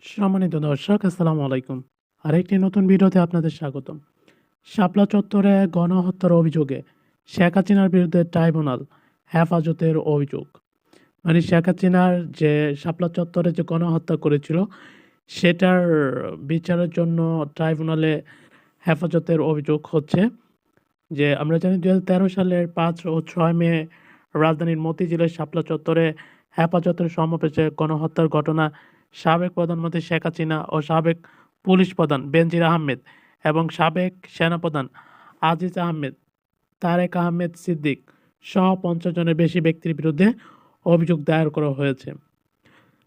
সম্মানিত দর্শক, আসসালামু আলাইকুম। আরেকটি নতুন ভিডিওতে আপনাদের স্বাগতম। শাপলা চত্বরে গণহত্যার অভিযোগে শেখ হাসিনার বিরুদ্ধে ট্রাইব্যুনাল হেফাজতের অভিযোগ। মানে শেখ হাসিনার যে শাপলা চত্বরে যে গণহত্যা করেছিল, সেটার বিচারের জন্য ট্রাইব্যুনালে হেফাজতের অভিযোগ হচ্ছে। যে আমরা জানি ২০১৩ সালের ৫ ও ৬ মে রাজধানীর মতিঝিলের শাপলা চত্বরে হেফাজতের সমাবেশে গণহত্যার ঘটনা সাবেক প্রধানমন্ত্রী শেখ হাসিনা ও সাবেক পুলিশ প্রধান বেনজির আহমেদ এবং সাবেক সেনাপ্রধান আজিজ আহমেদ, তারেক আহমেদ সিদ্দিক সহ ৫০ জনের বেশি ব্যক্তির বিরুদ্ধে অভিযোগ দায়ের করা হয়েছে।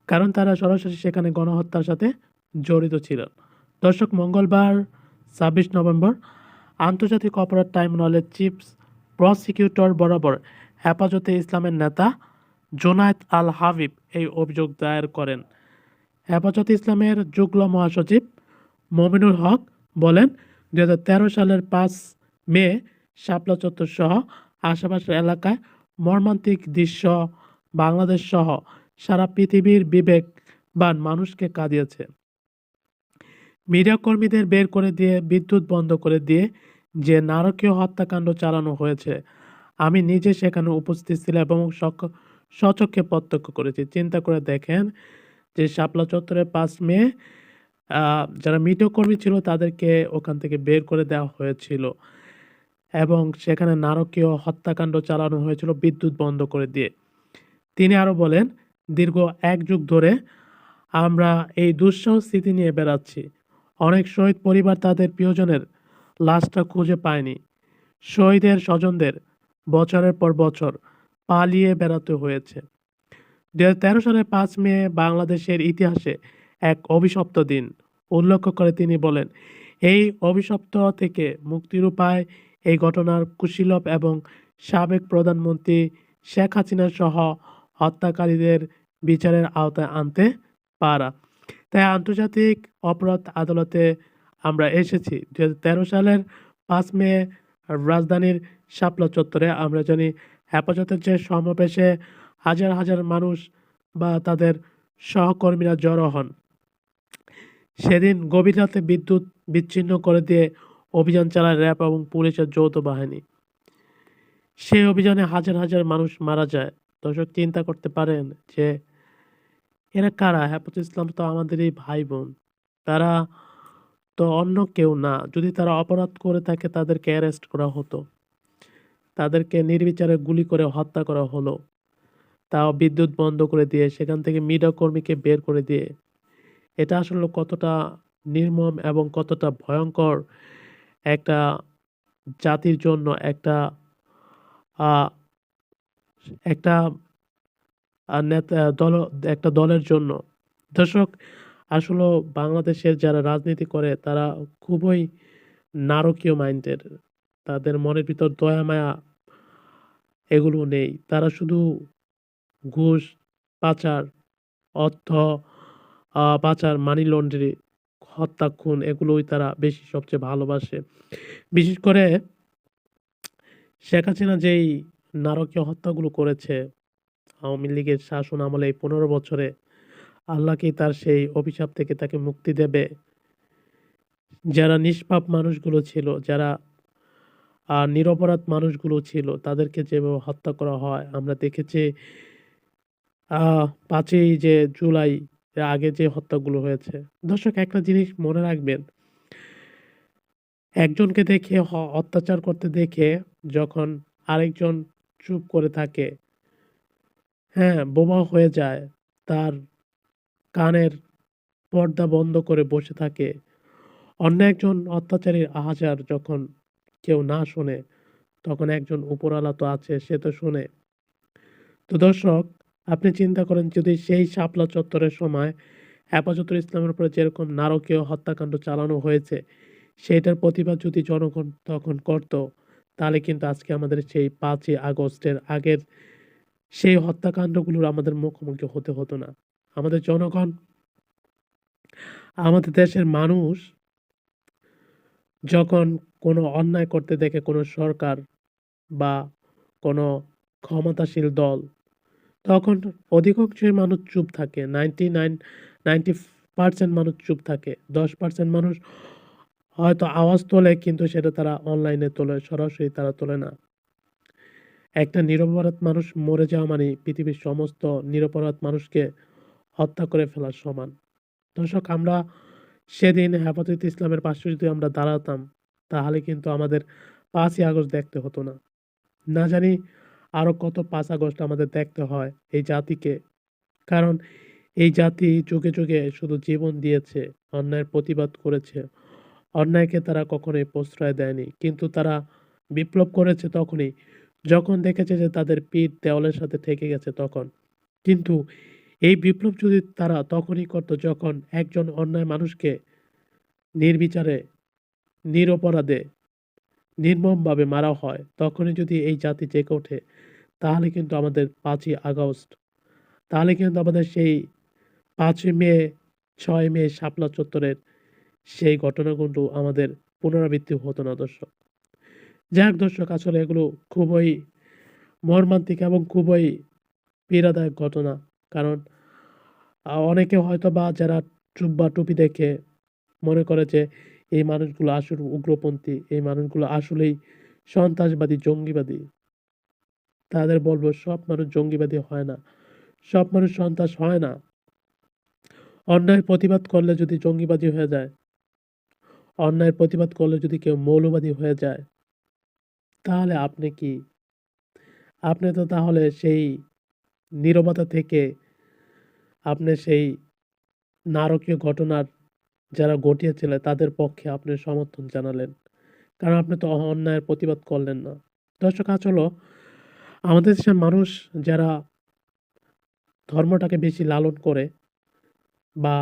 কারণ তারা সরাসরি সেখানে গণহত্যার সাথে জড়িত ছিলেন। দর্শক, মঙ্গলবার ২৬ নভেম্বর আন্তর্জাতিক অপরাধ ট্রাইব্যুনালের চিফ প্রসিকিউটর বরাবর হেফাজতে ইসলামের নেতা জোনায়েদ আল হাবিব এই অভিযোগ দায়ের করেন। হেফাজতে ইসলামের যুগ্ম মহাসচিব মমিনুল হক বলেন, ২০১৩ সালের ৫ মে শাপলা চত্বর সহ আশেপাশের এলাকায় মর্মান্তিক দৃশ্য বাংলাদেশ সহ সারা পৃথিবীর বিবেকবান মানুষকে কাঁদিয়েছে। মিডিয়া কর্মীদের বের করে দিয়ে, বিদ্যুৎ বন্ধ করে দিয়ে যে নারকীয় হত্যাকাণ্ড চালানো হয়েছে, আমি নিজে সেখানে উপস্থিত ছিলাম এবং স্বচক্ষে প্রত্যক্ষ করেছি। চিন্তা করে দেখেন যে শাপলা চত্বরে ৫ মে যারা মিডিয়া কর্মী ছিল তাদেরকে ওখান থেকে বের করে দেওয়া হয়েছিল এবং সেখানে নারকীয় হত্যাকাণ্ড চালানো হয়েছিল বিদ্যুৎ বন্ধ করে দিয়ে। তিনি আরও বলেন, দীর্ঘ ১ যুগ ধরে আমরা এই দুঃসহ স্মৃতি নিয়ে বেড়াচ্ছি। অনেক শহীদ পরিবার তাদের প্রিয়জনের লাশটা খুঁজে পায়নি। শহীদের স্বজনদের বছরের পর বছর পালিয়ে বেড়াতে হয়েছে। ২০১৩ সালের ৫ মে বাংলাদেশের ইতিহাসে এক অভিশপ্ত দিন উল্লেখ করে তিনি বলেন, এই অভিশপ্ত থেকে মুক্তির উপায় এই ঘটনার কুশীলব এবং সাবেক প্রধানমন্ত্রী শেখ হাসিনা সহ হত্যাকারীদের বিচারের আওতায় আনতে পারা। তাই আন্তর্জাতিক অপরাধ আদালতে আমরা এসেছি। ২০১৩ সালের ৫ মে রাজধানীর শাপলা চত্বরে আমরা জানি হেফাজতের যে সমাবেশে হাজার হাজার মানুষ বা তাদের সহকর্মীরা জড়ো হন। সেদিন গভীর রাতে বিদ্যুৎ বিচ্ছিন্ন করে দিয়ে অভিযান চালায় র্যাব এবং পুলিশের যৌথ বাহিনী। সেই অভিযানে হাজার হাজার মানুষ মারা যায়। দর্শক, চিন্তা করতে পারেন যে এরা কারা? হেফাজত ইসলাম তো আমাদেরই ভাই বোন। তারা তো অন্য কেউ না। যদি তারা অপরাধ করে থাকে তাদেরকে অ্যারেস্ট করা হতো। তাদেরকে নির্বিচারে গুলি করে হত্যা করা হলো। তাও বিদ্যুৎ বন্ধ করে দিয়ে, সেখান থেকে মিডিয়া কর্মীকে বের করে দিয়ে। এটা আসলে কতটা নির্মম এবং কতটা ভয়ঙ্কর একটা জাতির জন্য, একটা আ একটা নেতা একটা দলের জন্য। দর্শক, আসলেও বাংলাদেশের যারা রাজনীতি করে তারা খুবই নারকীয় মাইন্ডের। তাদের মনের ভিতর দয়া মায়া এগুলো নেই। তারা শুধু ঘুষ, পাচার, অর্থ পাচার, মানি লন্ডারি, হত্যা, খুন এগুলোই তারা বেশি সবচেয়ে ভালোবাসে। বিশেষ করে শেখ হাসিনা যেই নারকীয় হত্যাগুলো করেছে আওয়ামী লীগের শাসন আমলে এই ১৫ বছরে, আল্লাহ কি তার সেই অভিশাপ থেকে তাকে মুক্তি দেবে? যারা নিষ্পাপ মানুষগুলো ছিল, যারা নিরপরাধ মানুষগুলো ছিল, তাদেরকে যেভাবে হত্যা করা হয় আমরা দেখেছি। ৫ই যে জুলাই এর আগে যে হত্যাগুলো হয়েছে। দর্শক, একটা জিনিস মনে রাখবেন, একজনকে দেখে অত্যাচার করতে দেখে যখন আরেকজন চুপ করে থাকে, হ্যাঁ, বোবা হয়ে যায়, তার কানের পর্দা বন্ধ করে বসে থাকে, অন্য একজন অত্যাচারীর আহাজার যখন কেউ না শোনে, তখন একজন উপরওয়ালা তো আছে, সে তো শোনে। তো দর্শক, আপনি চিন্তা করেন যদি সেই শাপলা চত্বরের সময় হেফাজতুল ইসলামের উপরে যেরকম নারকীয় হত্যাকাণ্ড চালানো হয়েছে, সেটার প্রতিবাদ যদি জনগণ তখন করত, তাহলে কিন্তু আজকে আমাদের সেই ৫ই আগস্টের আগের সেই হত্যাকাণ্ডগুলোর আমাদের মুখোমুখি হতে হতো না। আমাদের জনগণ, আমাদের দেশের মানুষ যখন কোনো অন্যায় করতে দেখে কোনো সরকার বা কোনো ক্ষমতাশীল দল, তখন অধিকাংশই মানুষ চুপ থাকে। 99 পার্সেন্ট মানুষ চুপ থাকে। 10% মানুষ হয়তো আওয়াজ তোলে কিন্তু সেটা তারা অনলাইনে তোলে, সরাসরি তারা তোলে না। একটা নিরপরাধ মানুষ মরে যাওয়া মানে পৃথিবীর সমস্ত নিরপরাধ মানুষকে হত্যা করে ফেলার সমান। দর্শক, আমরা সেদিন হেফাজতে ইসলামের পাশে যদি আমরা দাঁড়াতাম, তাহলে কিন্তু আমাদের 5ই আগস্ট দেখতে হতো না। না জানি আরো কত 5 আগস্ট আমাদের দেখতে হয় এই জাতিকে। কারণ এই জাতি যুগে, যুগে শুধু জীবন দিয়েছে, অন্যায়ের প্রতিবাদ করেছে। অন্যায়কে তারা কখনোই প্রশ্রয় দেয়নি। কিন্তু তারা বিপ্লব করেছে তখনই, যখন দেখেছে যে তাদের পিঠ দেওয়ালের সাথে ঠেকে গেছে তখন। কিন্তু এই বিপ্লব যদি তারা তখনই করত যখন একজন অন্যায় মানুষকে নির্বিচারে, নিরপরাধে, নির্মমভাবে মারা হয়, তখনই যদি এই জাতি জেগে ওঠে, তাহলে কিন্তু আমাদের 5ই আগস্ট, তাহলে কিন্তু আমাদের সেই 5ই মে, 6ই মে শাপলা চত্বরের সেই ঘটনাগুলো আমাদের পুনরাবৃত্তি হতো না দর্শক। যাই হোক দর্শক, আসলে এগুলো খুবই মর্মান্তিক এবং খুবই পীড়াদায়ক ঘটনা। কারণ অনেকে হয়তোবা যারা জুব্বা টুপি দেখে মনে করে যে এই মানুষগুলো আসলে উগ্রপন্থী, এই মানুষগুলো আসলেই সন্ত্রাসবাদী, জঙ্গিবাদী। তাদের বলবো সব মানুষ জঙ্গিবাদী হয় না, সব মানুষ সন্ত্রাস হয় না। অন্যায়ের প্রতিবাদ করলে যদি জঙ্গিবাদী হয়ে যায়, অন্যায়ের প্রতিবাদ করলে যদি কেউ মৌলবাদী হয়ে যায়, তাহলে আপনি কি? আপনি তো তাহলে সেই নীরবতা থেকে আপনি সেই নারকীয় ঘটনার যারা ঘটিয়েছিলেন তাদের পক্ষে আপনি সমর্থন জানালেন। কারণ আপনি তো অন্যায়ের প্রতিবাদ করলেন না। দর্শক, আসলে আমাদের দেশের মানুষ যারা ধর্মটাকে বেশি লালন করে বা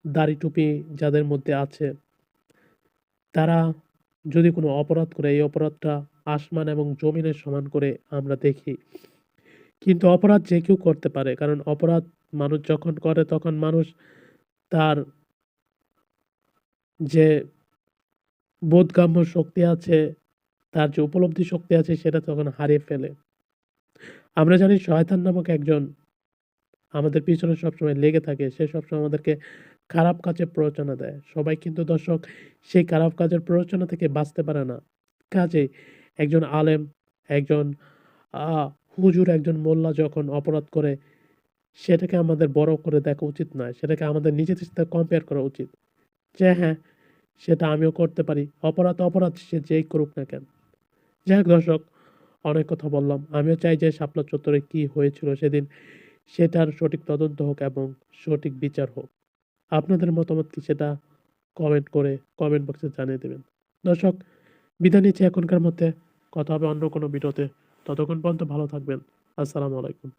দাড়ি টুপি যাদের মধ্যে আছে, তারা যদি কোনো অপরাধ করে, এই অপরাধটা আসমান এবং জমিনের সমান করে আমরা দেখি। কিন্তু অপরাধ যে কেউ করতে পারে। কারণ অপরাধ মানুষ যখন করে তখন মানুষ তার যে বোধগম্য শক্তি আছে, তার যে উপলব্ধি শক্তি আছে সেটা তখন হারিয়ে ফেলে। আমরা জানি শয়তান নামক একজন আমাদের পিছনে সবসময় লেগে থাকে। সে সবসময় আমাদেরকে খারাপ কাজে প্ররোচনা দেয়। সবাই কিন্তু দর্শক সেই খারাপ কাজের প্ররোচনা থেকে বাঁচতে পারে না। কাজেই একজন আলেম, একজন আ হুজুর, একজন মোল্লা যখন অপরাধ করে, সেটাকে আমাদের বড় করে দেখা উচিত নয়। সেটাকে আমাদের নিজেদের সাথে কম্পেয়ার করা উচিত। যে হ্যাঁ, সেটা আমিও করতে পারি। অপরাধ, অপরাধ সে যেই করুক না কেন। যাই হোক দর্শক, অনেক কথা বললাম। আমিও চাই যে শাপলা চত্বরে কি হয়েছিল সেদিন, সেটার সঠিক তদন্ত হোক এবং সঠিক বিচার হোক। আপনাদের মতামত কি সেটা কমেন্ট করে কমেন্ট বক্সে জানিয়ে দেবেন। দর্শক, বিদায় নিচ্ছি এখনকার মধ্যে। কথা হবে অন্য কোনো ভিডিওতে। ততক্ষণ পর্যন্ত ভালো থাকবেন। আসসালামু আলাইকুম।